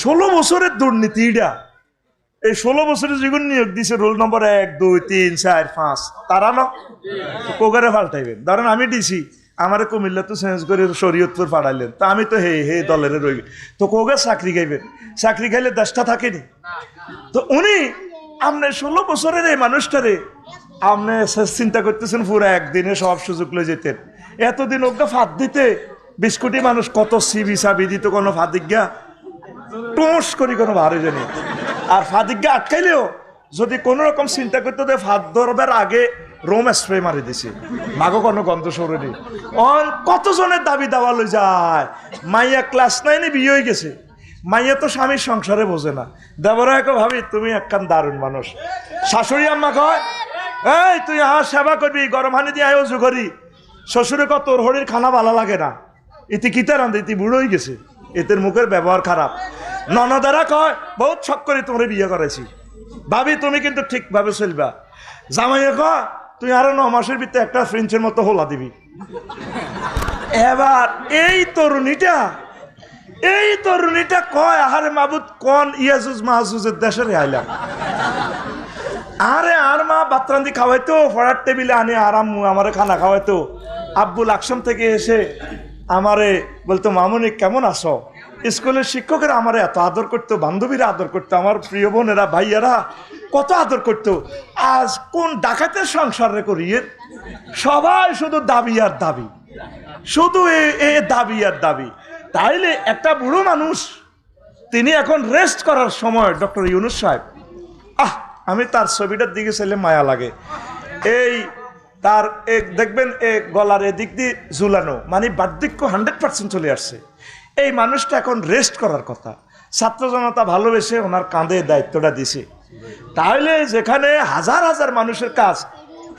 16 বছরের দুর্নীতিটা, এই 16 বছরের যেগুলো নিয়োগ দিছে রোল নম্বর 1, 2, 3, 4, 5 তারা না কোগারে পাল্টাইবেন। ধরেন আমি ডিসি, আমার কুমিল্লা তো চেঞ্জ করে শরীয়তপুর পাঠাইলেন, তা আমি তো হে দলের রই, তো কোগা চাকরি খাইবেন, চাকরি খাইলে দেশটা থাকেনি। তো উনি আপনি 16 বছরের এই মানুষটারে আপনি চিন্তা করতেছেন পুরো একদিনে সব সুযোগ লয়ে যেতেন। এতদিন ওকে ফাঁদ দিতে 20 কোটি মানুষ কত সিবি সাবি দিত, কোনো ফাদিজ্ঞা টুস করি কোনো ভারে জানি। আর ফাদিজ্ঞা আটকাইলেও যদি কোন রকম চিন্তা করতে তো ফাঁদ ধরবার আগে রোম স্প্রে মারি দিছে, মাগো কোনো গন্ধ সরেনি। কতজনের দাবি দাওয়া লই যায়, মাইয়া ক্লাস 9-এ বিয়ে হয়ে গেছে, মাইয়া তো স্বামীর সংসারে বোঝে না, দেবরা একে ভাবি তুমি একখান দারুণ মানুষ। শাশুড়ি আম্মা কয় এই তুই আমার সেবা করবি, গরম হানি দিয়ে আয়োজন করি। শ্বশুরে কত তোর হরির খানা ভালো লাগে না, ইতি কিতা রান্ধে, ইতি বুড়ো হয়ে গেছে, এদের মুখের ব্যবহার খারাপ। ননদারা কয় বহুত শখ করে তোমরা বিয়ে করেছি, ভাবি তুমি কিন্তু ঠিকভাবে চলবা। জামাইয়া কয় তুই আরো 9 মাসের ভিতরে একটা ফ্রেঞ্চের মতো হোলা দিবি। এবার এই তরুণীটা কয় আহারে মাবুদ কোন ইয়াজুজ মাহজুজের দেশে আইলাম। আরে আর মা বাতরান্দি খাওয়াইতো, ফড়ার টেবিলে আনে আরাম আমারে খানা খাওয়াইতো। আব্বুল আকসাম থেকে এসে আমারে বলতো মামুনি কেমন আছো। স্কুলের শিক্ষকেরা আমারে এত আদর করতো, বান্ধবীরা আদর করতো, আমার প্রিয় বোনেরা ভাইয়ারা কত আদর করতো। আজ কোন ডাকাতের সংসারে করিয়ে সবাই শুধু দাবি আর দাবি, শুধু এ দাবি আর দাবি। তাইলে একটা বুড়ো মানুষ, তিনি এখন রেস্ট করার সময় ডক্টর ইউনূস সাহেব, আমি তার ছবিটার দিকে চাইলে মায়া লাগে। এই তার দেখবেন গলার এদিক দিয়ে ঝুলানো, মানে বার্ধক্য 100% চলে আসছে। এই মানুষটা এখন রেস্ট করার কথা, ছাত্র জনতা ভালোবেসে ওনার কাঁধে দায়িত্বটা দিছে। তাহলে যেখানে হাজার হাজার মানুষের কাজ,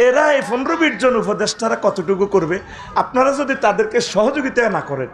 এরা এই 15-20 জন উপদেষ্টারা কতটুকু করবে? আপনারা যদি তাদেরকে সহযোগিতা না করেন,